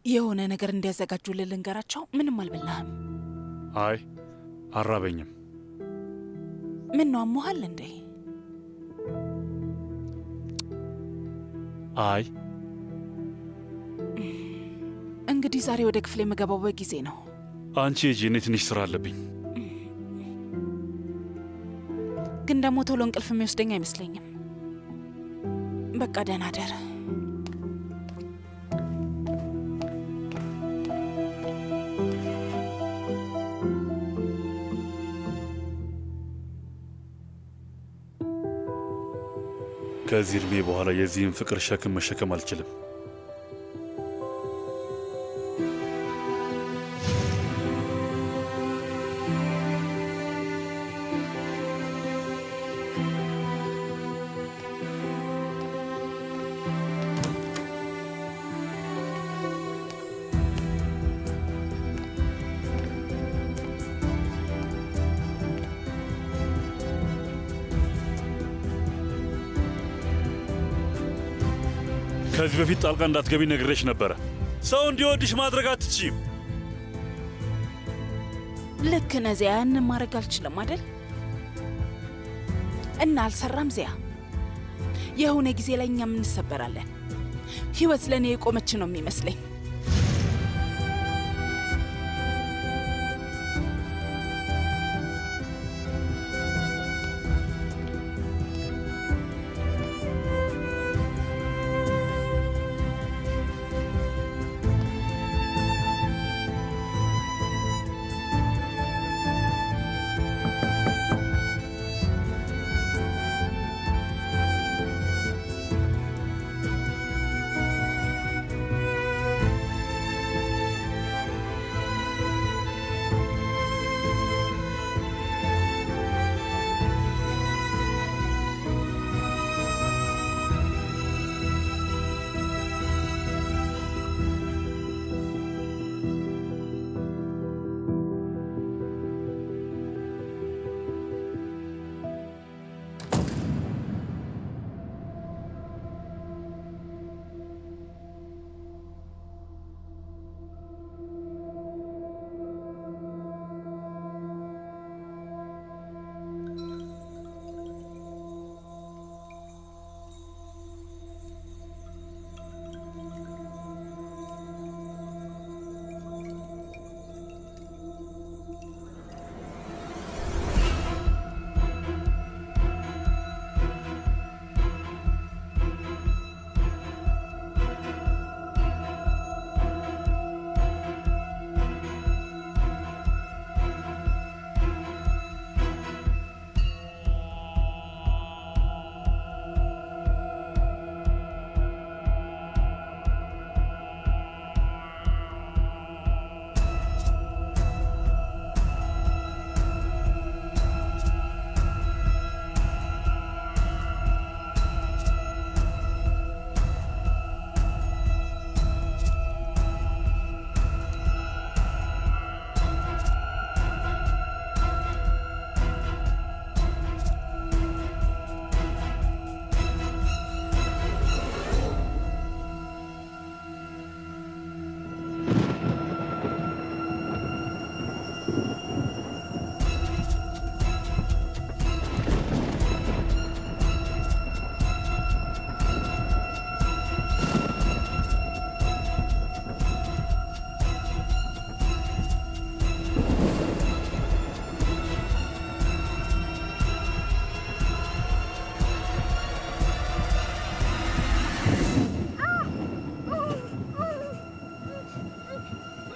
የሆነ ነገር እንዲያዘጋጁልን ልንገራቸው። ምንም አልበላህም? አይ አራበኝም። ምን ነው አሞሃል እንዴ? አይ እንግዲህ ዛሬ ወደ ክፍል የምገባው በጊዜ ነው። አንቺ ሂጂ፣ እኔ ትንሽ ስራ አለብኝ። ግን ደግሞ ቶሎ እንቅልፍ የሚወስደኝ አይመስለኝም። በቃ ደህና ደር። ከዚህ እድሜ በኋላ የዚህን ፍቅር ሸክም መሸከም አልችልም። ከዚህ በፊት ጣልቃ እንዳትገቢ ነግሬሽ ነበረ። ሰው እንዲወድሽ ማድረግ አትችይም። ልክ ነህ ዚያ፣ ያንን ማድረግ አልችልም አይደል? እና አልሰራም ዚያ። የሆነ ጊዜ ላይ እኛም እንሰበራለን። ህይወት ለእኔ የቆመች ነው የሚመስለኝ።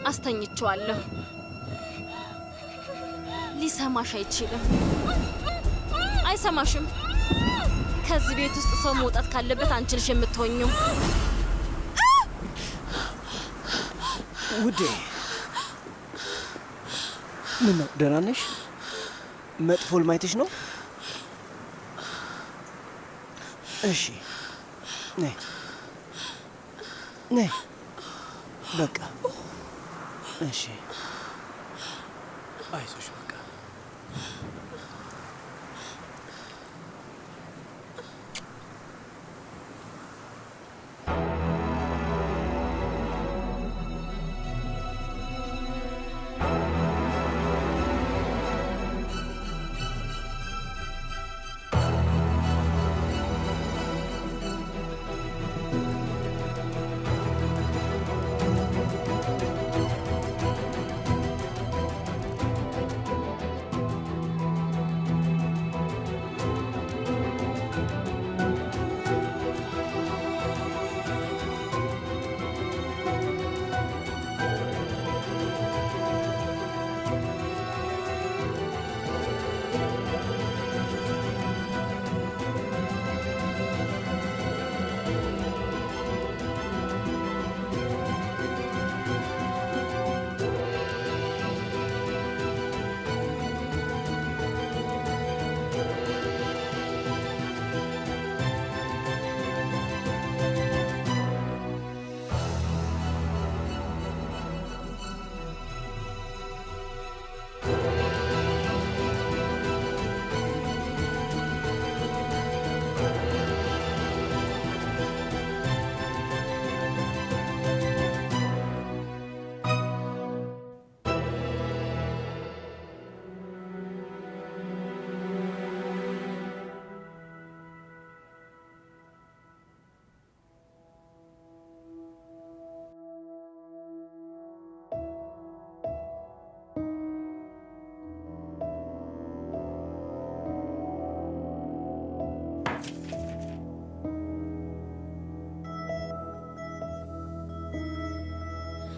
አስተኝቼዋለሁ። ሊሰማሽ አይችልም። አይሰማሽም። ከዚህ ቤት ውስጥ ሰው መውጣት ካለበት አንቺ ነሽ የምትሆኚው። ውዴ ምን ነው ደህና ነሽ? መጥፎ ልማይትሽ ነው? እሺ ነይ ነይ በቃ እሺ አይዞሽ በቃ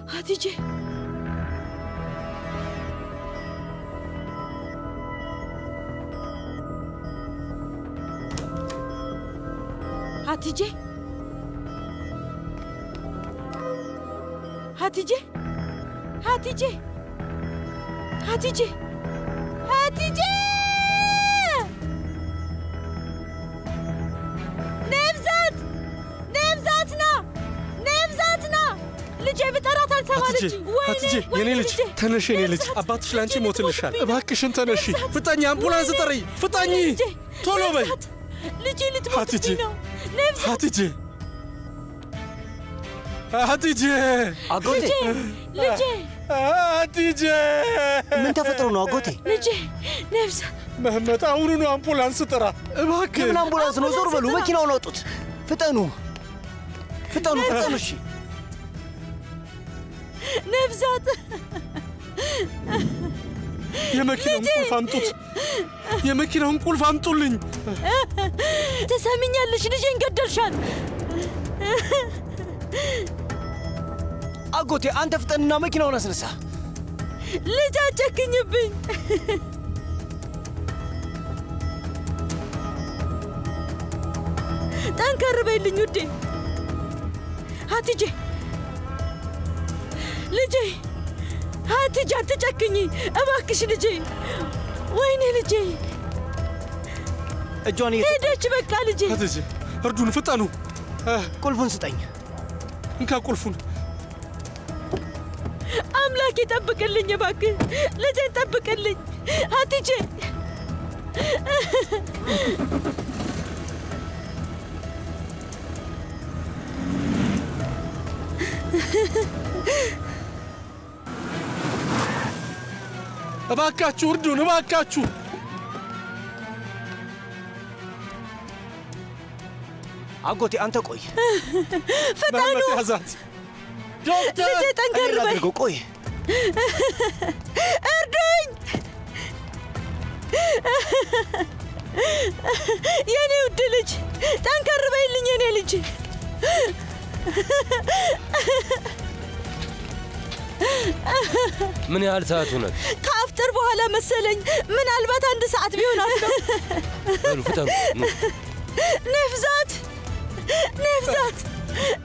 Hatice. Hatice. Hatice. Hatice. Hatice. Hatice. Nevzat. Nevzat na. Nevzat na. ልጄ ብጠራት አልሰማለችኝ። ሀቲጄ የኔ ልጅ ተነሽ፣ የኔ ልጅ አባትሽ ላንቺ ሞትልሻል። እባክሽን ተነሺ፣ ፍጠኝ፣ አምቡላንስ ጥሪ፣ ፍጠኝ፣ ቶሎ በይ። ልጄ ልትሞትብኝ ነው። ሀቲጄ ሀቲጄ አጎቴ ልጄ ሀቲጄ ምን ተፈጥሮ ነው አጎቴ? ልጄ ነፍሳት መህመት አሁኑኑ አምቡላንስ ጥራ እባክህ። ምን አምቡላንስ ነው? ዞር በሉ፣ መኪናውን አውጡት። ፍጠኑ ፍጠኑ ፍጠኑ። እሺ ነፍሳት የመኪናውን ቁልፍ አምጡት፣ የመኪናውን ቁልፍ አምጡልኝ። ትሰሚኛለሽ? ልጄን ገደልሻል። አጎቴ አንተ ፍጠንና መኪናውን አስነሳ። ልጅ አጨክኝብኝ። ጠንከር በይልኝ ውዴ። ሀቲጄ ልጄ፣ ሀቲጄ አትጨክኝ እባክሽ ልጄ። ወይኔ ልጄ እጇን ሄደች። በቃ ልጄ። ሀቲጄ እርዱን፣ ፍጠኑ። ቁልፉን ስጠኝ። እንካ ቁልፉን። አምላክ ይጠብቅልኝ እባክህ፣ ልጄን ጠብቅልኝ ሀቲጄ። እባካችሁ እርዱን፣ እባካችሁ። አጎቴ አንተ ቆይ። ፍጠኑ። ያዛት ዶክተር። ልጄ ጠንከር በይ። ቆይ እርዱኝ። የኔ ውድ ልጅ ጠንከር በይልኝ የኔ ልጅ። ምን ያህል ሰዓት ሆነ? ከአፍጥር በኋላ መሰለኝ። ምናልባት 1 ሰዓት ቢሆናት ነው። በሉ ፍጠኑ። ነፍዛት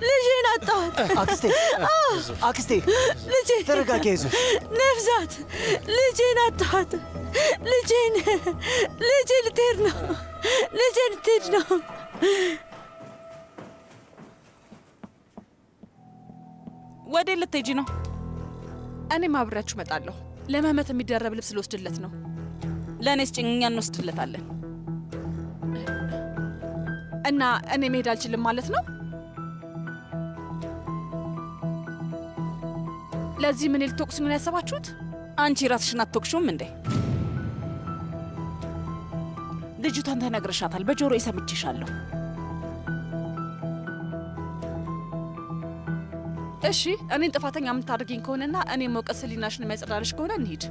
ልጄን አጣኋት። አክስቴ ልጄ ተረጋጊ፣ አይዞሽ። ነፍዛት ልጄን አጣኋት። ልጄ ልትሄድ ነው። ልጄ ልትሄድ ነው። ወዴት ልትሄጂ ነው? እኔም አብሬያችሁ እመጣለሁ። ለመህመት የሚደረብ ልብስ ልወስድለት ነው። ለእኔስ ጭኛ እንወስድለታለን። እና እኔ መሄድ አልችልም ማለት ነው? ለዚህ ምን ልትወቅሱኝ ነው ያሰባችሁት? አንቺ ራስሽን አትወቅሹም እንዴ? ልጅቷን ተነግረሻታል። በጆሮዬ ሰምቼሻለሁ። እሺ እኔን ጥፋተኛ የምታደርጊኝ ከሆነና እኔ መውቀስ ህሊናሽን የሚያጸዳልሽ ከሆነ እንሂድ።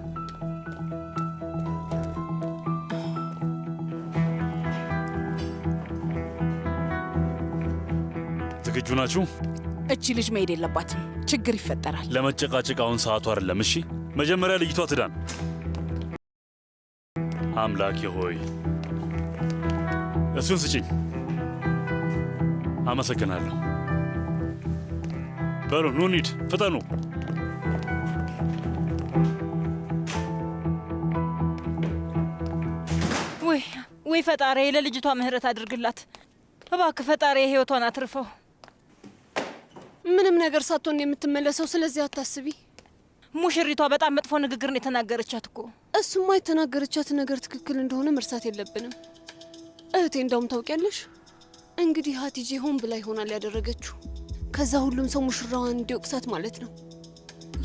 ዝግጁ ናችሁ? እቺ ልጅ መሄድ የለባትም። ችግር ይፈጠራል። ለመጨቃጨቅ አሁን ሰዓቱ አይደለም። እሺ መጀመሪያ ልጅቷ ትዳን። አምላኬ ሆይ እሱን ስጪኝ። አመሰግናለሁ። በሉ ኑ እንሂድ፣ ፍጠኑ። ወይ ፈጣሪ፣ ለልጅቷ ምህረት አድርግላት እባክህ ፈጣሪ፣ ህይወቷን አትርፈው። ምንም ነገር ሳትሆን የምትመለሰው፣ ስለዚህ አታስቢ። ሙሽሪቷ በጣም መጥፎ ንግግር ነው የተናገረቻት እኮ። እሱማ የተናገረቻት ነገር ትክክል እንደሆነ መርሳት የለብንም እህቴ። እንደውም ታውቂያለሽ፣ እንግዲህ ሀቲጄ ሆን ብላ ይሆናል ያደረገችው። ከዛ ሁሉም ሰው ሙሽራዋን እንዲወቅሳት ማለት ነው።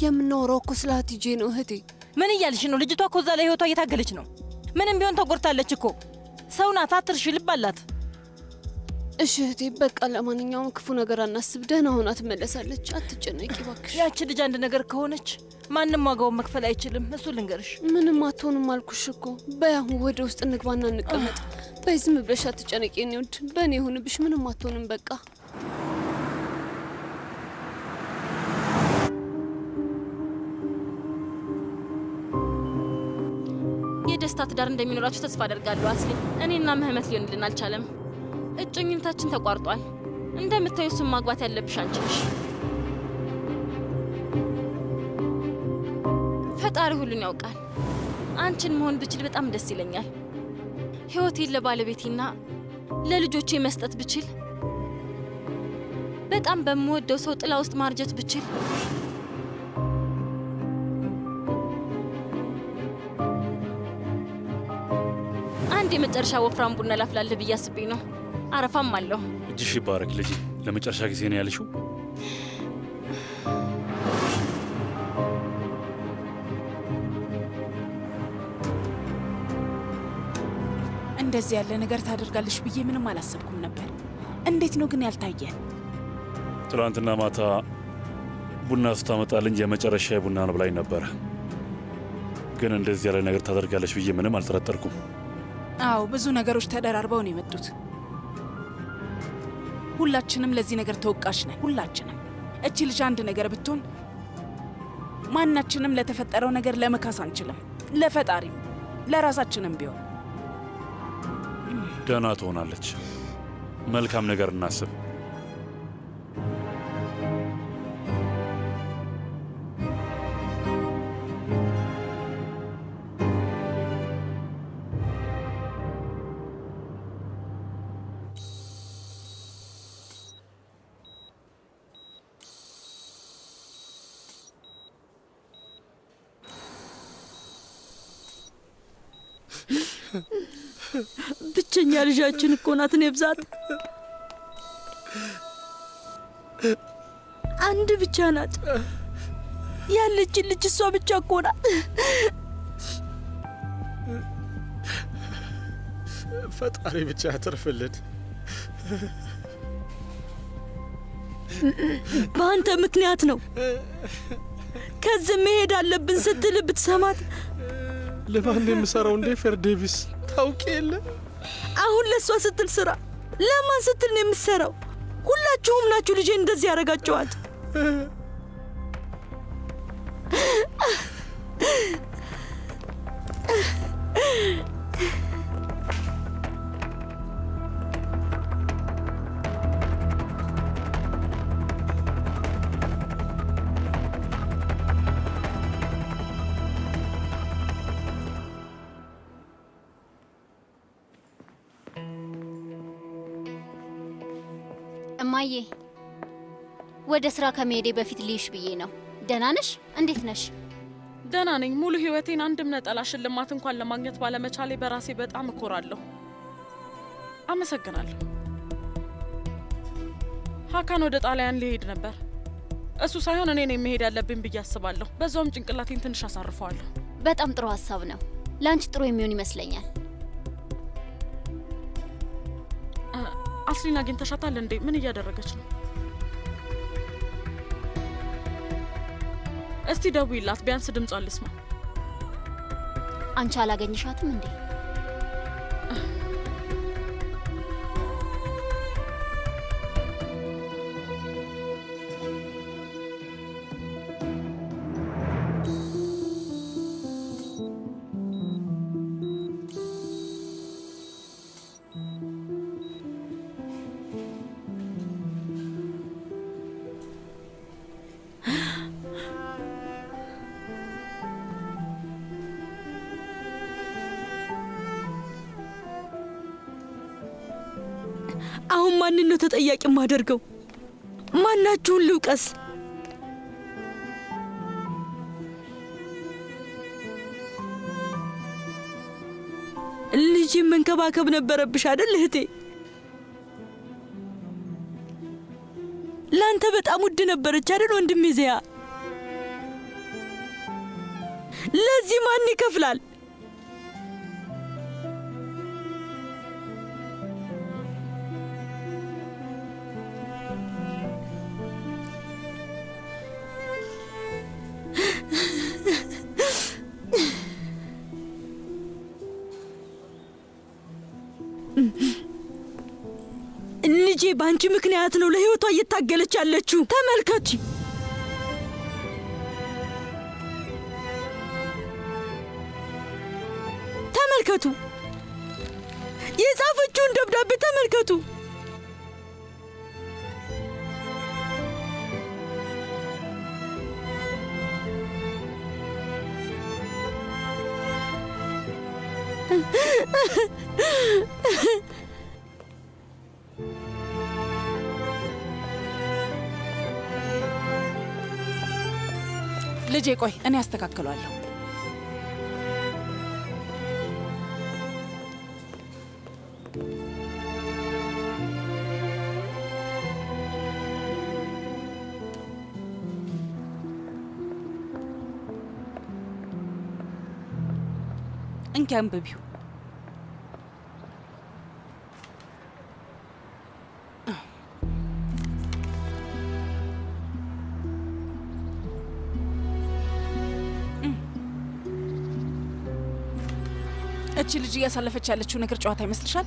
የምናወራው እኮ ስለ ሀቲጄ ነው እህቴ። ምን እያልሽ ነው? ልጅቷ እኮ እዛ ለህይወቷ እየታገለች ነው። ምንም ቢሆን ተጎድታለች እኮ። ሰው ናት፣ አትርሺ፣ ልብ አላት። እሺ እህቴ በቃ ለማንኛውም ክፉ ነገር አናስብ። ደህና ሆና ትመለሳለች፣ አትጨነቂ እባክሽ። ያቺ ልጅ አንድ ነገር ከሆነች ማንም ዋጋውን መክፈል አይችልም። እሱ ልንገርሽ። ምንም አትሆንም አልኩሽ እኮ። በያሁን ወደ ውስጥ እንግባና እንቀመጥ። በይ ዝም ብለሽ አትጨነቂ የኔ ውድ። በእኔ ይሁንብሽ፣ ምንም አትሆንም በቃ። የደስታ ትዳር እንደሚኖራችሁ ተስፋ አደርጋለሁ አስሊ። እኔና ምህመት ሊሆንልን አልቻለም። እጮኝነታችን ተቋርጧል። እንደምታዩ እሱን ማግባት ያለብሽ አንቺ ነሽ። ፈጣሪ ሁሉን ያውቃል። አንቺን መሆን ብችል በጣም ደስ ይለኛል። ህይወቴን ለባለቤቴና ለልጆቼ መስጠት ብችል፣ በጣም በምወደው ሰው ጥላ ውስጥ ማርጀት ብችል። አንድ የመጨረሻ ወፍራም ቡና ላፍላለህ ብዬ አስቤ ነው። አረፋም አለሁ። እጅሽ ይባረክ ልጄ። ለመጨረሻ ጊዜ ነው ያልሽው? እንደዚህ ያለ ነገር ታደርጋለሽ ብዬ ምንም አላሰብኩም ነበር። እንዴት ነው ግን ያልታየን? ትናንትና ማታ ቡና ስታመጣልኝ የመጨረሻ ቡና ነው ብላኝ ነበረ። ግን እንደዚህ ያለ ነገር ታደርጋለሽ ብዬ ምንም አልጠረጠርኩም። አዎ ብዙ ነገሮች ተደራርበው ነው የመጡት። ሁላችንም ለዚህ ነገር ተወቃሽ ነን። ሁላችንም። እቺ ልጅ አንድ ነገር ብትሆን ማናችንም ለተፈጠረው ነገር ለመካስ አንችልም። ለፈጣሪም ለራሳችንም ቢሆን ደህና ትሆናለች። መልካም ነገር እናስብ። ብቸኛ ልጃችን እኮ ናት ነብዛት። አንድ ብቻ ናት ያለችን ልጅ፣ እሷ ብቻ እኮ ናት። ፈጣሪ ብቻ ያተርፍልን። በአንተ ምክንያት ነው ከዚህ መሄድ አለብን ስትል ብትሰማት። ለማን የምሰራው እንዴ? ፌርዴቪስ ታውቂ የለ። አሁን ለእሷ ስትል ስራ። ለማን ስትል ነው የምትሰራው? ሁላችሁም ናችሁ ልጄ እንደዚህ ያደረጋችኋት። እማዬ ወደ ስራ ከመሄዴ በፊት ልይሽ ብዬ ነው። ደህና ነሽ? እንዴት ነሽ? ደህና ነኝ። ሙሉ ህይወቴን አንድም ነጠላ ሽልማት እንኳን ለማግኘት ባለመቻሌ በራሴ በጣም እኮራለሁ። አመሰግናለሁ። ሀካን ወደ ጣሊያን ሊሄድ ነበር። እሱ ሳይሆን እኔ ነኝ መሄድ ያለብኝ ብዬ አስባለሁ። በዛውም ጭንቅላቴን ትንሽ አሳርፈዋለሁ። በጣም ጥሩ ሀሳብ ነው። ለአንቺ ጥሩ የሚሆን ይመስለኛል። አስሊን አግኝተሻታል እንዴ? ምን እያደረገች ነው? እስቲ ደውይላት፣ ቢያንስ ድምጿን ልስማ። አንቺ አላገኝሻትም እንዴ? አሁን ማንን ነው ተጠያቂ ማደርገው? ማናችሁን ልውቀስ? ልጅ መንከባከብ ነበረብሽ አይደል እህቴ? ላንተ በጣም ውድ ነበረች አይደል ወንድሜ ዚያ? ለዚህ ማን ይከፍላል? ልጄ ባንቺ ምክንያት ነው ለህይወቷ እየታገለች ያለችው። ተመልከቺ። ተመልከቱ። የጻፈችውን ደብዳቤ ተመልከቱ። ልጄ ቆይ እኔ አስተካክለዋለሁ። እንኪ አንብቢው። እቺ ልጅ እያሳለፈች ያለችው ነገር ጨዋታ ይመስልሻል?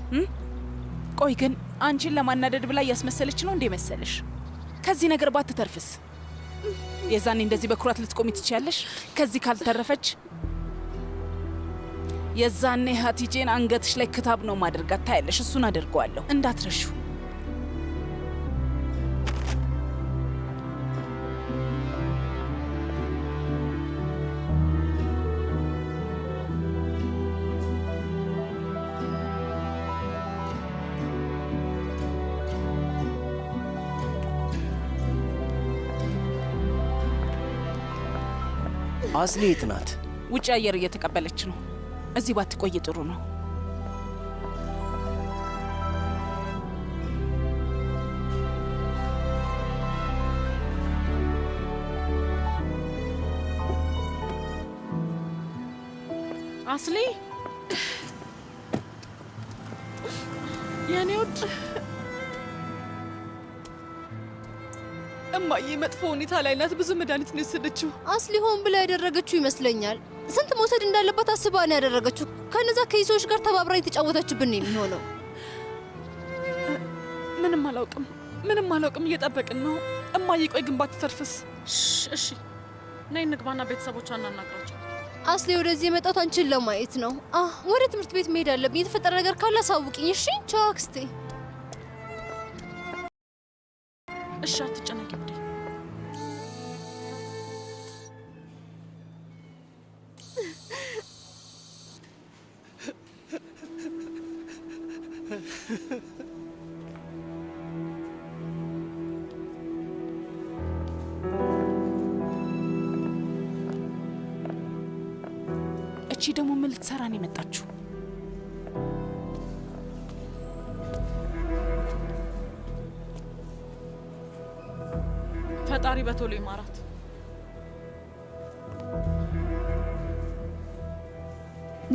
ቆይ ግን አንቺን ለማናደድ ብላ እያስመሰለች ነው እንዴ መሰለሽ? ከዚህ ነገር ባትተርፍስ? የዛኔ እንደዚህ በኩራት ልትቆሚ ትችያለሽ። ከዚህ ካልተረፈች የዛኔ ሀቲጄን አንገትሽ ላይ ክታብ ነው ማድረጋት። ታያለሽ። እሱን አድርገዋለሁ እንዳትረሹ። አስሊ የት ናት? ውጭ አየር እየተቀበለች ነው። እዚህ ባትቆይ ጥሩ ነው። አስሊ የኔ ውድ እማዬ መጥፎ ሁኔታ ላይ ናት። ብዙ መድኃኒት ነው የወሰደችው። አስሊ ሆን ብላ ያደረገችው ይመስለኛል። ስንት መውሰድ እንዳለባት አስባ ነው ያደረገችው። ከነዛ ከይሶች ጋር ተባብራ የተጫወተችብን ነው የሚሆነው። ምንም አላውቅም። እየጠበቅን ነው እማዬ። ቆይ ግን ባትተርፍስ? እሺ ነይ እንግባና ቤተሰቦቿን እናናግራቸው። አስሊ ወደዚህ የመጣሁት አንቺን ለማየት ነው። ወደ ትምህርት ቤት መሄድ አለብኝ። የተፈጠረ ነገር ካለ አሳውቂኝ እሺ? ቻው አክስቴ። እሺ አትጨነቂ ውዴ። እቺ ደግሞ ምን ልትሰራ ነው የመጣችው? ፈጣሪ በቶሎ ይማራት።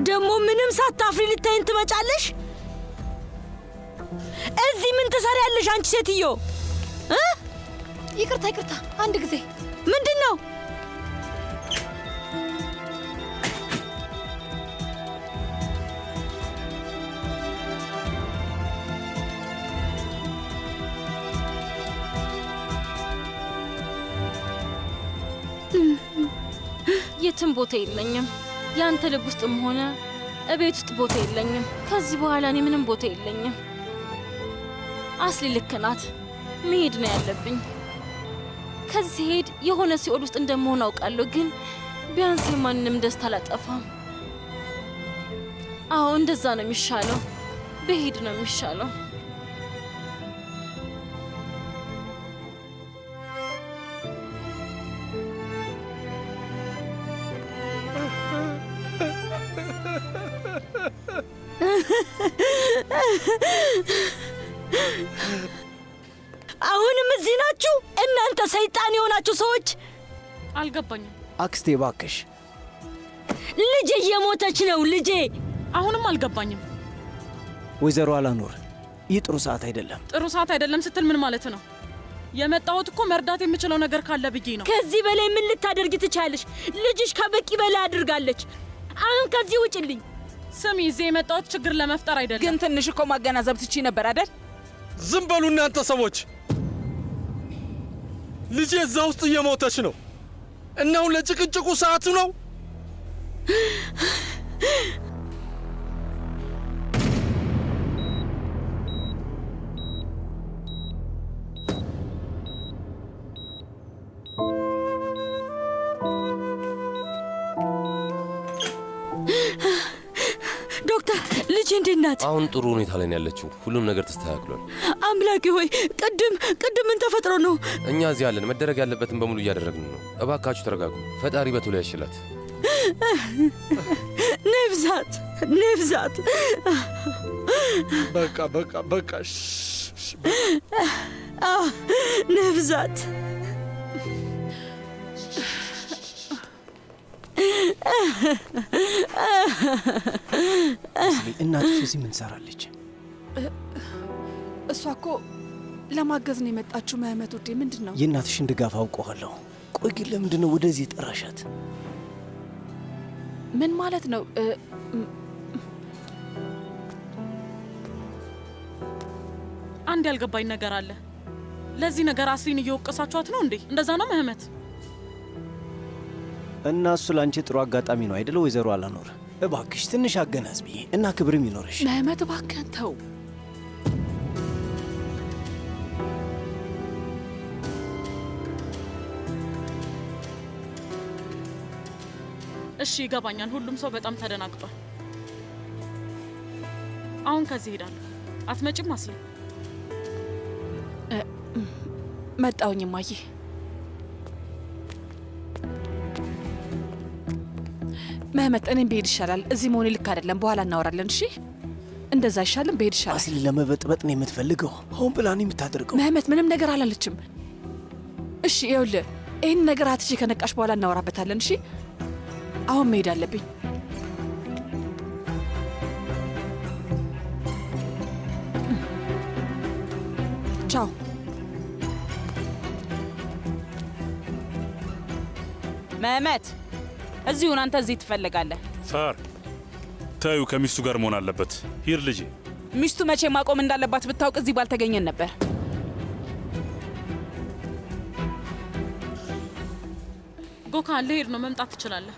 ደግሞ ምንም ሳታፍሪ ልታይን ትመጫለሽ? እዚህ ምን ትሰሪያለሽ አንቺ ሴትዮ? ይቅርታ፣ አንድ ጊዜ። ምንድን ነው? የትም ቦታ የለኝም። ያንተ ልብ ውስጥም ሆነ እቤት ውስጥ ቦታ የለኝም። ከዚህ በኋላ እኔ ምንም ቦታ የለኝም። አስሊ ልክ ናት። መሄድ ነው ያለብኝ። ከዚህ ሲሄድ የሆነ ሲኦል ውስጥ እንደምሆን አውቃለሁ፣ ግን ቢያንስ የማንንም ደስታ አላጠፋም። አዎ እንደዛ ነው የሚሻለው። በሄድ ነው የሚሻለው። አሁንም እዚህ ናችሁ እናንተ ሰይጣን የሆናችሁ ሰዎች? አልገባኝም። አክስቴ እባክሽ፣ ልጄ እየሞተች ነው። ልጄ አሁንም አልገባኝም። ወይዘሮ አላኖር፣ ይህ ጥሩ ሰዓት አይደለም። ጥሩ ሰዓት አይደለም ስትል ምን ማለት ነው? የመጣሁት እኮ መርዳት የምችለው ነገር ካለ ብዬ ነው። ከዚህ በላይ ምን ልታደርጊ ትቻለሽ? ልጅሽ ከበቂ በላይ አድርጋለች። አሁን ከዚህ ውጭልኝ። ስሚ፣ እዚህ የመጣሁት ችግር ለመፍጠር አይደለም። ግን ትንሽ እኮ ማገናዘብ ትቺ ነበር አይደል? ዝም በሉ እናንተ ሰዎች። ልጄ እዛ ውስጥ እየሞተች ነው እና አሁን ለጭቅጭቁ ሰዓቱ ነው። ዶክተር፣ ልጄ እንዴት ናት? አሁን ጥሩ ሁኔታ ላይ ነው ያለችው። ሁሉም ነገር ተስተካክሏል። አምላኬ ሆይ፣ ቅድም ምን ተፈጥሮ ነው? እኛ እዚህ ያለን መደረግ ያለበትን በሙሉ እያደረግን ነው። እባካችሁ ተረጋጉ። ፈጣሪ በቶሎ ያሽላት። ነፍዛት በቃ ነፍዛት። እናትሽ እዚህ ምን ትሰራለች? እሷ እኮ ለማገዝ ነው የመጣችው። መህመት ውዴ፣ ምንድን ነው? የእናትሽን ድጋፍ አውቀዋለሁ። ቆይ ግን ለምንድን ነው ወደዚህ የጠራሻት? ምን ማለት ነው? አንድ ያልገባኝ ነገር አለ። ለዚህ ነገር አስሊን እየወቀሳችኋት ነው እንዴ? እንደዛ ነው መህመት? እና እሱ ላንቺ ጥሩ አጋጣሚ ነው አይደለ? ወይዘሮ አላኖር እባክሽ ትንሽ አገናዝቢ እና ክብርም ይኖርሽ። መህመት እባክህን ተው። እሺ ይገባኛል። ሁሉም ሰው በጣም ተደናግጧል። አሁን ከዚህ ሄዳለሁ። አትመጭም አስሊ? መጣውኝ እማዬ። መህመት፣ እኔም ብሄድ ይሻላል። እዚህ መሆኔ ልክ አይደለም። በኋላ እናወራለን። እሺ፣ እንደዛ አይሻልም? ብሄድ ይሻላል። አስሊ ለመበጥበጥ ነው የምትፈልገው? ሆን ብላ ነው የምታደርገው። መህመት ምንም ነገር አላለችም። እሺ ይኸውልህ፣ ይህን ነገር አትቼ ከነቃሽ በኋላ እናወራበታለን። እሺ፣ አሁን መሄድ አለብኝ። ቻው። መህመት፣ እዚሁን። አንተ እዚህ ትፈልጋለህ? ሳር ታዩ ከሚስቱ ጋር መሆን አለበት። ሂድ ልጄ። ሚስቱ መቼ ማቆም እንዳለባት ብታውቅ እዚህ ባልተገኘን ነበር። ጎካ፣ ልሄድ ነው። መምጣት ትችላለህ።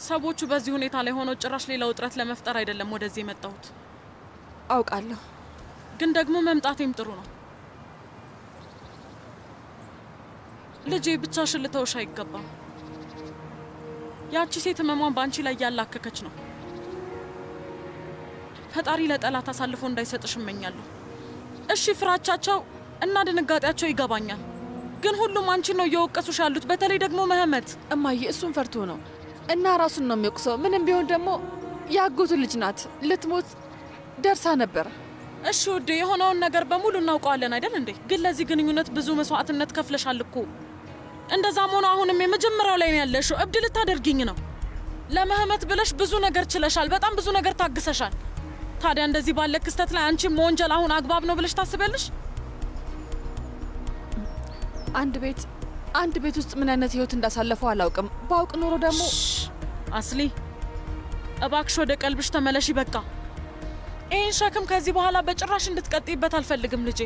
ሰዎቹ በዚህ ሁኔታ ላይ ሆነው ጭራሽ ሌላ ውጥረት ለመፍጠር አይደለም ወደዚህ የመጣሁት። አውቃለሁ፣ ግን ደግሞ መምጣቴም ጥሩ ነው። ልጄ ብቻሽን ልተውሽ አይገባም። ያቺ ሴት ህመሟን በአንቺ ላይ ያላከከች ነው። ፈጣሪ ለጠላት አሳልፎ እንዳይሰጥሽ እመኛለሁ። እሺ፣ ፍራቻቸው እና ድንጋጤያቸው ይገባኛል። ግን ሁሉም አንቺን ነው እየወቀሱሽ ያሉት፣ በተለይ ደግሞ መህመት። እማዬ እሱን ፈርቶ ነው እና ራሱን ነው የሚወቅሰው። ምንም ቢሆን ደግሞ ያጎቱ ልጅ ናት፣ ልትሞት ደርሳ ነበር። እሺ ውዴ፣ የሆነውን ነገር በሙሉ እናውቀዋለን አይደል እንዴ? ግን ለዚህ ግንኙነት ብዙ መስዋዕትነት ከፍለሻል እኮ። እንደዛም ሆኖ አሁንም የመጀመሪያው ላይ ነው ያለሽው። እብድ ልታደርጊኝ ነው። ለመህመት ብለሽ ብዙ ነገር ችለሻል፣ በጣም ብዙ ነገር ታግሰሻል። ታዲያ እንደዚህ ባለ ክስተት ላይ አንቺ መወንጀል አሁን አግባብ ነው ብለሽ ታስቢያለሽ? አንድ ቤት ውስጥ ምን አይነት ህይወት እንዳሳለፈው አላውቅም። ባውቅ ኖሮ ደግሞ አስሊ እባክሽ ወደ ቀልብሽ ተመለሺ። በቃ ይህን ሸክም ከዚህ በኋላ በጭራሽ እንድትቀጥይበት አልፈልግም ልጄ።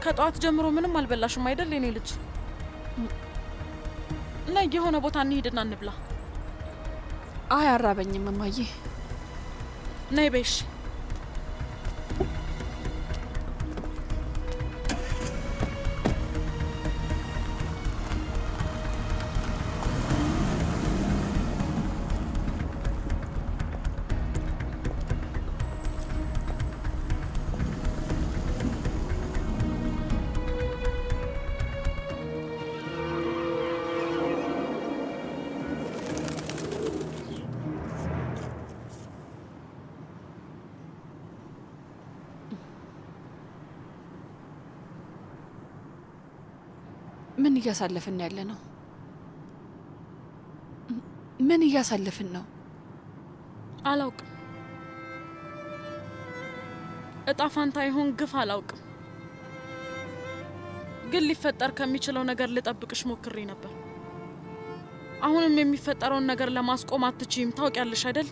ከጠዋት ጀምሮ ምንም አልበላሽም አይደል የኔ ልጅ? ነይ የሆነ ቦታ እንሂድና እንብላ። አይ አራበኝም እማዬ። ነይ በይሽ። ምን እያሳለፍን ያለ ነው? ምን እያሳለፍን ነው? አላውቅም። እጣ ፋንታ ይሆን ግፍ አላውቅም። ግን ሊፈጠር ከሚችለው ነገር ልጠብቅሽ ሞክሬ ነበር። አሁንም የሚፈጠረውን ነገር ለማስቆም አትችይም። ታውቂያለሽ አይደል?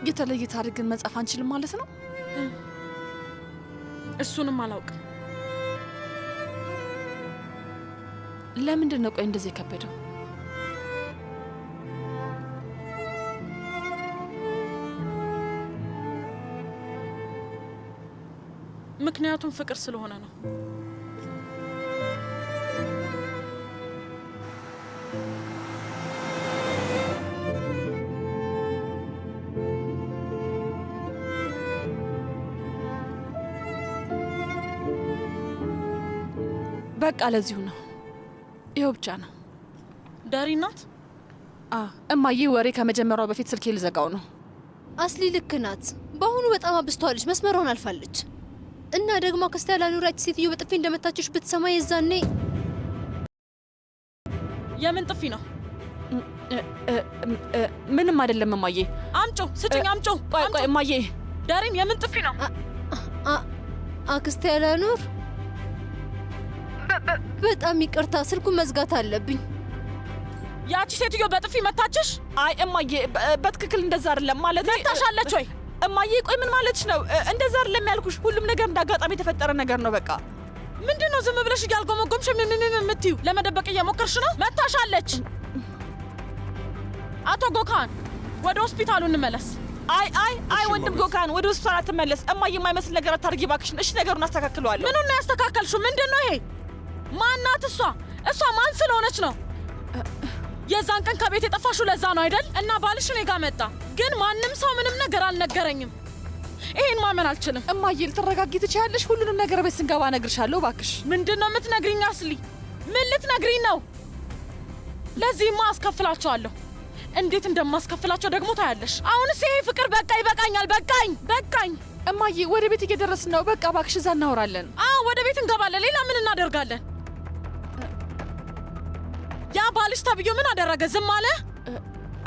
የተለየ ታሪክን መጻፍ አንችልም ማለት ነው? እሱንም አላውቅም። ለምንድን ነው ቆይ እንደዚህ የከበደው? ምክንያቱም ፍቅር ስለሆነ ነው። በቃ ለዚሁ ነው። ይኸው ብቻ ነው። ዳሪ ናት? እማዬ ወሬ ከመጀመሪያው በፊት ስልኬ ልዘጋው ነው። አስሊ ልክ ናት። በአሁኑ በጣም አብዝተዋለች፣ መስመሯን አልፋለች። እና ደግሞ አክስቴ ያላኑራች ሴትዮ በጥፊ እንደመታችሽ ብትሰማ የዛኔ የምን ጥፊ ነው? ምንም አይደለም እማዬ። አምጮ ስጭኝ፣ አምጮ። ቆይ እማዬ። ዳሪም የምን ጥፊ ነው? አክስቴ ያላኑር በጣም ይቅርታ፣ ስልኩን መዝጋት አለብኝ። ያቺ ሴትዮ በጥፊ መታችሽ? አይ እማዬ፣ በትክክል እንደዛ አይደለም ማለት። መታሻለች ወይ? እማዬ ቆይ ምን ማለትሽ ነው? እንደዛ አይደለም ያልኩሽ። ሁሉም ነገር እንዳጋጣሚ የተፈጠረ ነገር ነው። በቃ ምንድን ነው ዝም ብለሽ እያልጎመጎምሽ የምትዩ? ለመደበቅ እየሞከርሽ ነው። መታሻለች። አቶ ጎካን ወደ ሆስፒታሉ እንመለስ። አይ ወንድም ጎካን ወደ ሆስፒታል አትመለስ። እማዬ የማይመስል ነገር አታርጊ እባክሽን። እሺ ነገሩን አስተካክለዋለሁ። ምኑን ነው ያስተካከልሽው? ምንድን ነው ይሄ? ማናት እሷ? እሷ ማን ስለሆነች ነው? የዛን ቀን ከቤት የጠፋሽው ለዛ ነው አይደል? እና ባልሽ እኔ ጋር መጣ፣ ግን ማንም ሰው ምንም ነገር አልነገረኝም። ይሄን ማመን አልችልም። እማዬ ልትረጋጊ ትችያለሽ። ሁሉንም ነገር ቤት ስንገባ እነግርሻለሁ። እባክሽ። ምንድን ነው የምትነግሪኝ? አስሊ ምን ልትነግሪኝ ነው? ለዚህማ አስከፍላቸዋለሁ። እንዴት እንደማስከፍላቸው ደግሞ ታያለሽ። አሁንስ ይሄ ፍቅር በቃ ይበቃኛል። በቃኝ። እማዬ ወደ ቤት እየደረስን ነው። በቃ እባክሽ እዛ እናወራለን። ወደ ቤት እንገባለን። ሌላ ምን እናደርጋለን? ያ ባልሽ ተብዮ ምን አደረገ? ዝም አለ?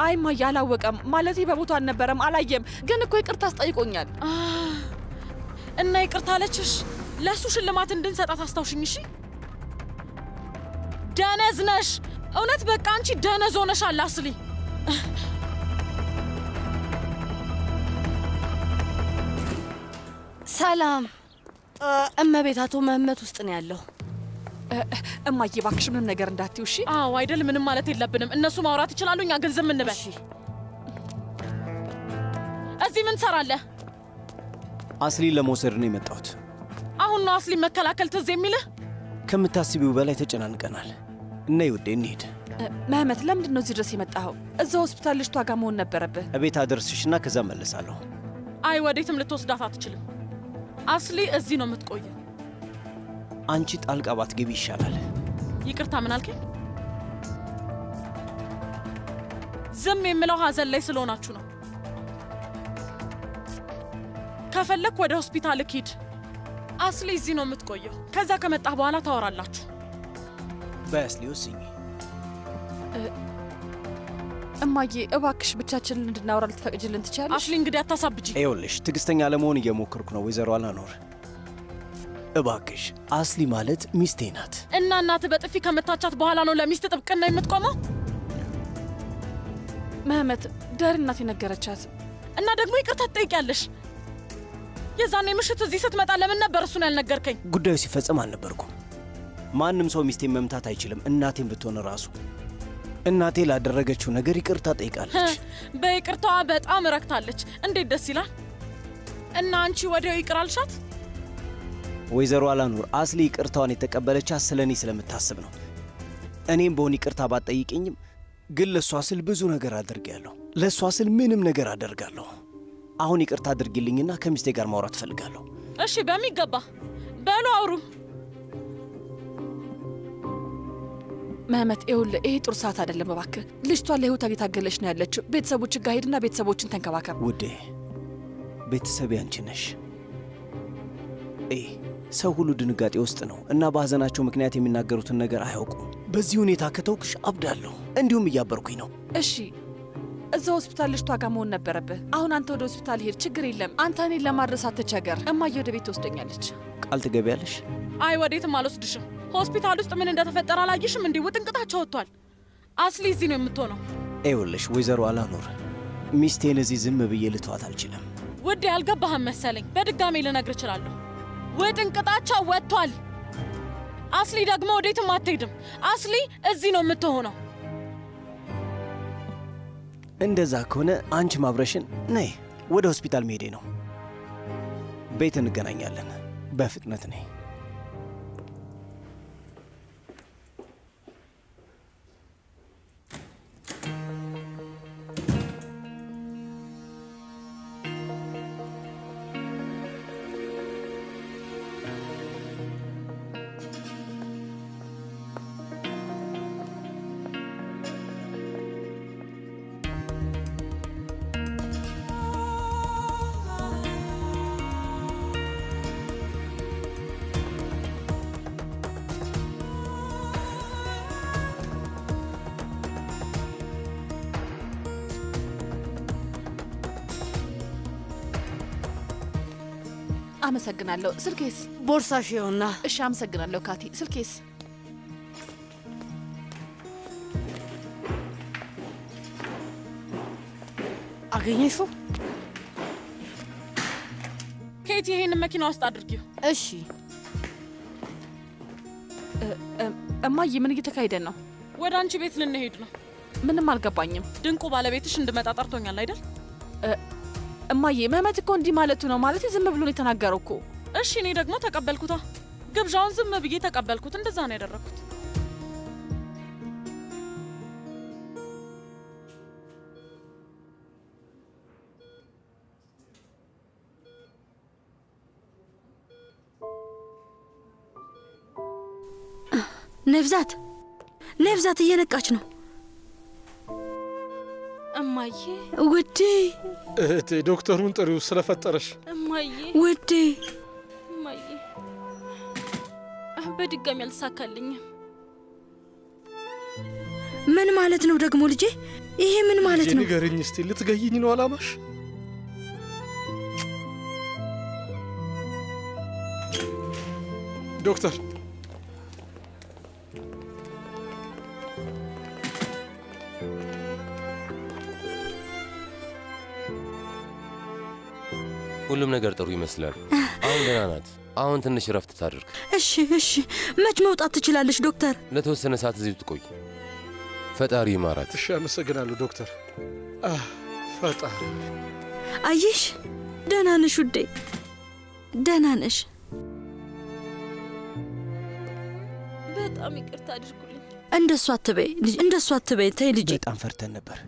አይ እማዬ አላወቀም። ማለቴ በቦታው አልነበረም፣ አላየም። ግን እኮ ይቅርታ አስጠይቆኛል። እና ይቅርታ አለችሽ? ለእሱ ሽልማት እንድንሰጣት አስታውሽኝ። እሺ ደነዝ ነሽ እውነት። በቃ አንቺ ደነዝ ሆነሻል አስሊ። ሰላም እመቤት፣ አቶ መህመት ውስጥ ነው ያለው። እማዬ እባክሽ ምንም ነገር እንዳትዪው እሺ? አዎ አይደል፣ ምንም ማለት የለብንም። እነሱ ማውራት ይችላሉ፣ እኛ ግን ዝም እንበል። እዚህ ምን ትሰራለህ? አስሊን ለመውሰድ ነው የመጣሁት። አሁን ነው አስሊን መከላከል ትዝ የሚልህ? ከምታስቢው በላይ ተጨናንቀናል። እና ይውዴ እንሂድ። መህመት ለምንድን ነው እዚህ ድረስ የመጣኸው? እዛ ሆስፒታል ልጅቷ ጋር መሆን ነበረብህ። እቤት አደርስሽና ከዛ መለሳለሁ። አይ ወዴትም ልትወስዳት አትችልም። አስሊ እዚህ ነው የምትቆየው። አንቺ ጣልቃ ባትገቢ ይሻላል። ይቅርታ ምን አልከኝ? ዝም የምለው ሀዘን ላይ ስለሆናችሁ ነው። ከፈለክ ወደ ሆስፒታል ሂድ። አስሊ እዚህ ነው የምትቆየው። ከዛ ከመጣህ በኋላ ታወራላችሁ። በአስሊ ወስኝ። እማዬ እባክሽ ብቻችንን እንድናወራ ልትፈቅጂልን ትችያለሽ? አስሊ እንግዲህ አታሳብጂ። ይኸውልሽ ትዕግስተኛ ለመሆን እየሞከርኩ ነው ወይዘሮ አላኖር። እባክሽ አስሊ ማለት ሚስቴ ናት። እና እናትህ በጥፊ ከመታቻት በኋላ ነው ለሚስት ጥብቅና የምትቆመው? መህመት ዳር እናት የነገረቻት እና ደግሞ ይቅርታ ትጠይቂያለሽ። የዛኔ ምሽት እዚህ ስትመጣ ለምን ነበር እሱን ያልነገርከኝ? ጉዳዩ ሲፈጸም አልነበርኩም። ማንም ሰው ሚስቴን መምታት አይችልም፣ እናቴን ብትሆን ራሱ። እናቴ ላደረገችው ነገር ይቅርታ ጠይቃለች። በይቅርታዋ በጣም ረክታለች። እንዴት ደስ ይላል። እና አንቺ ወዲያው ይቅር አልሻት? ወይዘሮ አላኑር አስሊ ይቅርታዋን የተቀበለቻት ስለ እኔ ስለምታስብ ነው። እኔም በሆን ይቅርታ ባትጠይቅኝም ግን ለእሷ ስል ብዙ ነገር አደርጋለሁ። ለእሷ ስል ምንም ነገር አደርጋለሁ። አሁን ይቅርታ አድርጊልኝና ከሚስቴ ጋር ማውራት እፈልጋለሁ። እሺ በሚገባ በሉ አውሩ። መህመት ይኸውልህ ይሄ ጥሩ ሰዓት አይደለም። እባክህ ልጅቷ ለህይወቷ እየታገለች ነው ያለችው። ቤተሰቦች ጋር ሄድና ቤተሰቦችን ተንከባከብ። ውዴ ቤተሰቤ አንቺ ነሽ። ሰው ሁሉ ድንጋጤ ውስጥ ነው እና በሐዘናቸው ምክንያት የሚናገሩትን ነገር አያውቁም። በዚህ ሁኔታ ከተውክሽ አብዳለሁ። እንዲሁም እያበርኩኝ ነው። እሺ እዛ ሆስፒታል ልጅቷ ጋር መሆን ነበረብህ። አሁን አንተ ወደ ሆስፒታል ሄድ፣ ችግር የለም። አንተ እኔን ለማድረስ አትቸገር። እማዬ ወደ ቤት ትወስደኛለች። ቃል ትገቢያለሽ? አይ ወዴትም አልወስድሽም። ሆስፒታል ውስጥ ምን እንደተፈጠረ አላየሽም? እንዲህ ውጥንቅጣቸው ወጥቷል። አስሊ እዚህ ነው የምትሆነው። ይኸውልሽ ወይዘሮ አላኖር ሚስቴን እዚህ ዝም ብዬ ልተዋት አልችልም። ውዴ አልገባህም መሰለኝ። በድጋሜ ልነግር እችላለሁ። ውጥንቅጣቸው ወጥቷል። አስሊ ደግሞ ወዴትም አትሄድም። አስሊ እዚህ ነው የምትሆነው። እንደዛ ከሆነ አንቺ ማብረሽን ነይ። ወደ ሆስፒታል መሄዴ ነው። ቤት እንገናኛለን። በፍጥነት ነይ። አመሰግናለሁ። ስልኬስ? ቦርሳሽ ይኸውና። እሺ አመሰግናለሁ ካቲ። ስልኬስ? አገኘሽው? ኬቲ ይሄንን መኪና ውስጥ አድርጊው። እሺ። እማዬ ምን እየተካሄደ ነው? ወደ አንቺ ቤት ልንሄድ ነው። ምንም አልገባኝም። ድንቁ ባለቤትሽ እንድመጣ ጠርቶኛል አይደል? እማዬ መህመት እኮ እንዲህ ማለቱ ነው ማለት ዝም ብሎ ነው የተናገረው እኮ። እሺ እኔ ደግሞ ተቀበልኩታ። ግብዣውን ዝም ብዬ ተቀበልኩት። እንደዛ ነው ያደረኩት። ነፍዛት ነፍዛት እየነቃች ነው። እማዬ ውዴ። እህቴ ዶክተሩን ጥሪው ስለፈጠረሽ። እማዬ ውዴ። እማዬ በድጋሚ አልተሳካልኝም። ምን ማለት ነው ደግሞ ልጄ? ይሄ ምን ማለት ነው? ንገሪኝ እስቲ። ልትገይኝ ነው አላማሽ? ዶክተር ሁሉም ነገር ጥሩ ይመስላል። አሁን ደህና ናት። አሁን ትንሽ ረፍት ታድርግ። እሺ እሺ። መች መውጣት ትችላለች ዶክተር? ለተወሰነ ሰዓት እዚሁ ትቆይ። ፈጣሪ ይማራት። እሺ አመሰግናለሁ ዶክተር። ፈጣሪ አየሽ፣ ደህና ነሽ ውዴ፣ ደህና ነሽ። በጣም ይቅርታ አድርጉልኝ። እንደሱ አትበይ ልጅ፣ እንደሱ አትበይ። ተይ ልጅ። በጣም ፈርተን ነበር።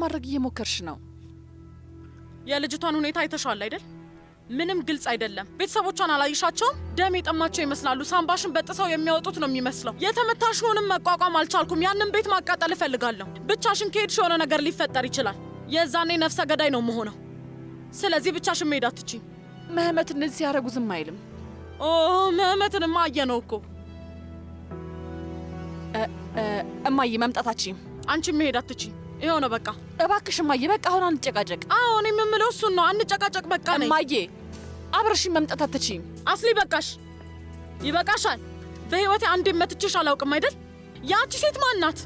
ለማድረግ እየሞከርሽ ነው? የልጅቷን ሁኔታ አይተሻል አይደል? ምንም ግልጽ አይደለም። ቤተሰቦቿን አላይሻቸውም? ደም የጠማቸው ይመስላሉ። ሳምባሽን በጥሰው የሚያወጡት ነው የሚመስለው። የተመታሽውንም መቋቋም አልቻልኩም። ያንን ቤት ማቃጠል እፈልጋለሁ። ብቻሽን ከሄድሽ የሆነ ነገር ሊፈጠር ይችላል። የዛኔ ነፍሰ ገዳይ ነው መሆነው። ስለዚህ ብቻሽን መሄድ አትችይም። መህመት እነዚህ ሲያደርጉ ዝም አይልም። ኦ መህመትንማ አየነው እኮ። እማዬ መምጣታችም አንቺም መሄድ አትችይም። ይኸው ነው በቃ። እባክሽ እማዬ፣ በቃ አሁን አንጨቃጨቅ። አዎ እኔም የምለው እሱን ነው። አንጨቃጨቅ በቃ ነኝ። እማዬ አብረሽኝ መምጣት አትችይም። አስሊ በቃሽ፣ ይበቃሻል። በህይወቴ አንዴም መትቼሽ አላውቅም አይደል? ያቺ ሴት ማን ናት?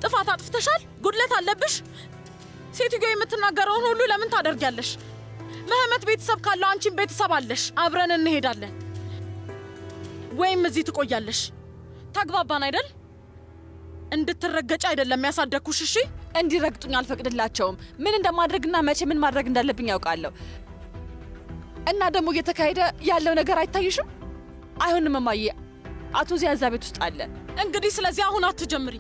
ጥፋት አጥፍተሻል፣ ጉድለት አለብሽ። ሴትዮ የምትናገረውን ሁሉ ለምን ታደርጊያለሽ? መህመት ቤተሰብ ካለው አንቺም ቤተሰብ አለሽ። አብረን እንሄዳለን ወይም እዚህ ትቆያለሽ። ተግባባን አይደል? እንድትረገጭ አይደለም ያሳደግኩሽ። እሺ እንዲረግጡኝ አልፈቅድላቸውም። ምን እንደማድረግና መቼ ምን ማድረግ እንዳለብኝ ያውቃለሁ። እና ደግሞ እየተካሄደ ያለው ነገር አይታይሽም? አይሆንም እማዬ፣ አቶ ዚያ እዛ ቤት ውስጥ አለ። እንግዲህ ስለዚህ አሁን አትጀምሪ።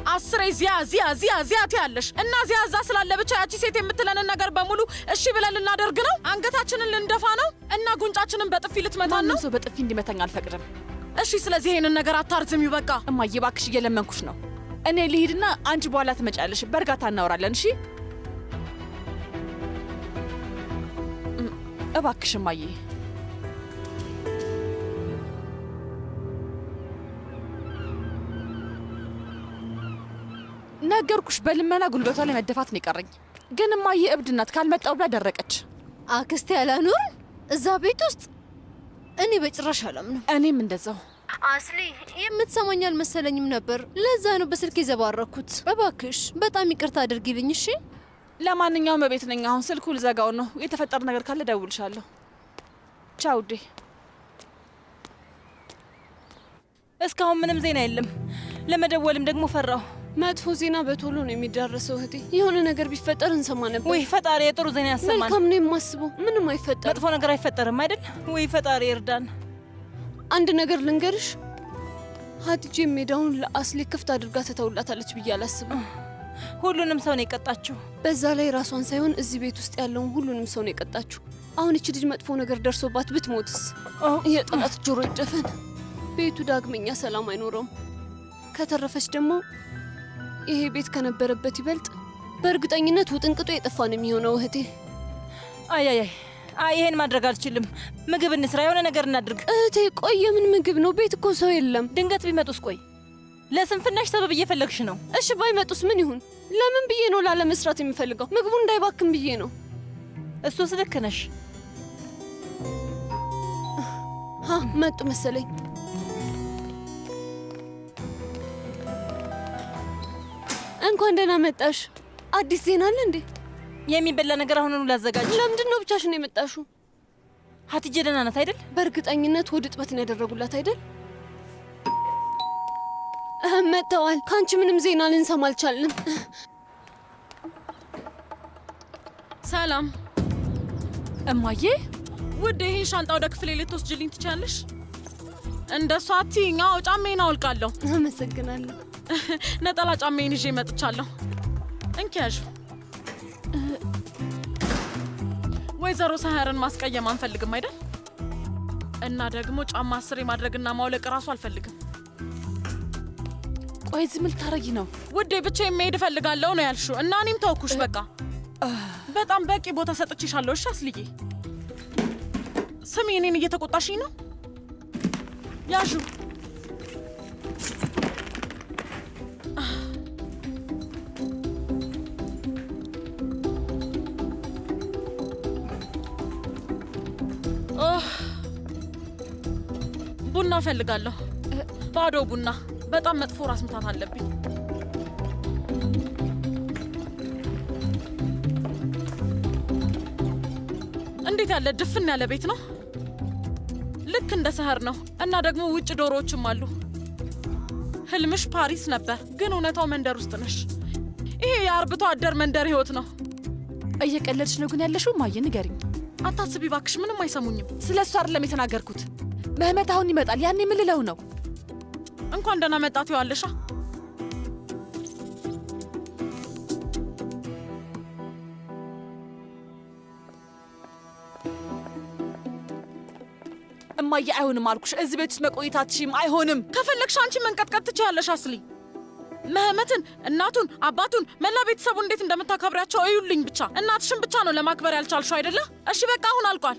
አስሬ ዚያ ትያለሽ እና ዚያ እዛ ስላለ ብቻ ያቺ ሴት የምትለንን ነገር በሙሉ እሺ ብለን ልናደርግ ነው? አንገታችንን ልንደፋ ነው? እና ጉንጫችንን በጥፊ ልትመታን ነው? ማንም ሰው በጥፊ እንዲመታኝ አልፈቅድም። እሺ ስለዚህ ይሄንን ነገር አታርዝሚው በቃ። እማዬ እባክሽ እየለመንኩሽ ነው። እኔ ልሂድና አንቺ በኋላ ትመጫለሽ። በእርጋታ እናወራለን። እሺ እባክሽ እማዬ። ነገርኩሽ፣ በልመና ጉልበቷ ላይ መደፋት ነው የቀረኝ። ግን እማዬ እብድ ናት። ካልመጣው ብላ ደረቀች። አክስቴ ያላኑር እዛ ቤት ውስጥ እኔ በጭራሽ አላምነው። እኔም እንደዛው። አስሊ የምትሰማኝ አልመሰለኝም ነበር። ለዛ ነው በስልክ የዘባረኩት። እባክሽ በጣም ይቅርታ አድርጊልኝ እሺ። ለማንኛውም በቤት ነኝ አሁን። ስልኩ ልዘጋው ነው። የተፈጠረ ነገር ካለ ደውልሻለሁ። ቻው ውዴ። እስካሁን ምንም ዜና የለም። ለመደወልም ደግሞ ፈራሁ። መጥፎ ዜና በቶሎ ነው የሚዳረሰው እህቴ። የሆነ ነገር ቢፈጠር እንሰማ ነበር። ወይ ፈጣሪ የጥሩ ዜና ያሰማን። መልካም ነው የማስበው። ምንም አይፈጠርም። መጥፎ ነገር አይፈጠርም አይደል? ወይ ፈጣሪ እርዳን። አንድ ነገር ልንገርሽ፣ ሀቲጄ ሜዳውን ለአስሊ ክፍት አድርጋ ተተውላታለች ብዬ አላስብም። ሁሉንም ሰው ነው የቀጣችው። በዛ ላይ ራሷን ሳይሆን እዚህ ቤት ውስጥ ያለውን ሁሉንም ሰው ነው የቀጣችው። አሁን እቺ ልጅ መጥፎ ነገር ደርሶባት ብትሞትስ? የጠላት ጆሮ ይደፈን። ቤቱ ዳግመኛ ሰላም አይኖረውም። ከተረፈች ደግሞ ይሄ ቤት ከነበረበት ይበልጥ በእርግጠኝነት ውጥንቅጡ የጠፋ ነው የሚሆነው እህቴ። አይ ይሄን ማድረግ አልችልም። ምግብ እንስራ፣ የሆነ ነገር እናድርግ። እህቴ ቆይ፣ የምን ምግብ ነው? ቤት እኮ ሰው የለም። ድንገት ቢመጡስ? ቆይ ለስንፍናሽ ሰበብ እየፈለግሽ ነው። እሺ ባይመጡስ ምን ይሁን? ለምን ብዬ ነው ላለመስራት የሚፈልገው? ምግቡ እንዳይባክን ብዬ ነው። እሱስ ልክ ነሽ። መጡ መሰለኝ። እንኳን ደህና መጣሽ። አዲስ ዜና አለ እንዴ? የሚበላ ነገር አሁኑኑ ላዘጋጅ። ለምንድን ነው ብቻሽን የመጣሽው? ሀቲጄ ደህና ናት አይደል? በእርግጠኝነት ሆድ እጥበትን ያደረጉላት አይደል? መጥተዋል። ከአንቺ ምንም ዜና ልንሰማ አልቻልንም። ሰላም እማዬ። ውድ ይህን ሻንጣ ወደ ክፍሌ ልትወስጂልኝ ትችያለሽ? እንደሷ አትይኝ። አዎ ጫሜን አውልቃለሁ። አመሰግናለሁ። ነጠላ ጫሜን ይዤ መጥቻለሁ። እንኪያዥ። ወይዘሮ ሰሀርን ማስቀየም አንፈልግም አይደል? እና ደግሞ ጫማ አስሬ ማድረግና ማውለቅ እራሱ አልፈልግም። ቆይ ዝም ልታረጊ ነው? ውዴ ብቻዬን መሄድ እፈልጋለሁ ነው ያልሽው እና እኔም ተውኩሽ። በቃ በጣም በቂ ቦታ ሰጥቼሻለሁ። እሺ አስልዬ፣ ስሚ፣ እኔን እየተቆጣሽኝ ነው። ያዡ። ቡና እፈልጋለሁ። ባዶ ቡና። በጣም መጥፎ ራስ ምታት አለብኝ። እንዴት ያለ ድፍን ያለ ቤት ነው! ልክ እንደ ሰህር ነው። እና ደግሞ ውጭ ዶሮዎችም አሉ። ህልምሽ ፓሪስ ነበር፣ ግን እውነታው መንደር ውስጥ ነሽ። ይሄ የአርብቶ አደር መንደር ህይወት ነው። እየቀለድሽ ነው ግን ያለሽው? እማዬ ንገሪኝ። አታስቢ ባክሽ፣ ምንም አይሰሙኝም። ስለ እሱ አይደለም የተናገርኩት። መህመት አሁን ይመጣል። ያኔ ምን ልለው ነው? እንኳን ደህና መጣት ይዋለሻ። እማዬ አይሆንም አልኩሽ። እዚህ ቤት ውስጥ መቆየታችም አይሆንም። ከፈለግሽ አንቺ መንቀጥቀጥ ትችያለሽ አስሊ። መህመትን፣ እናቱን፣ አባቱን፣ መላ ቤተሰቡ እንዴት እንደምታከብሪያቸው እዩልኝ ብቻ። እናትሽን ብቻ ነው ለማክበር ያልቻልሽው አይደለ? እሺ በቃ አሁን አልቋል።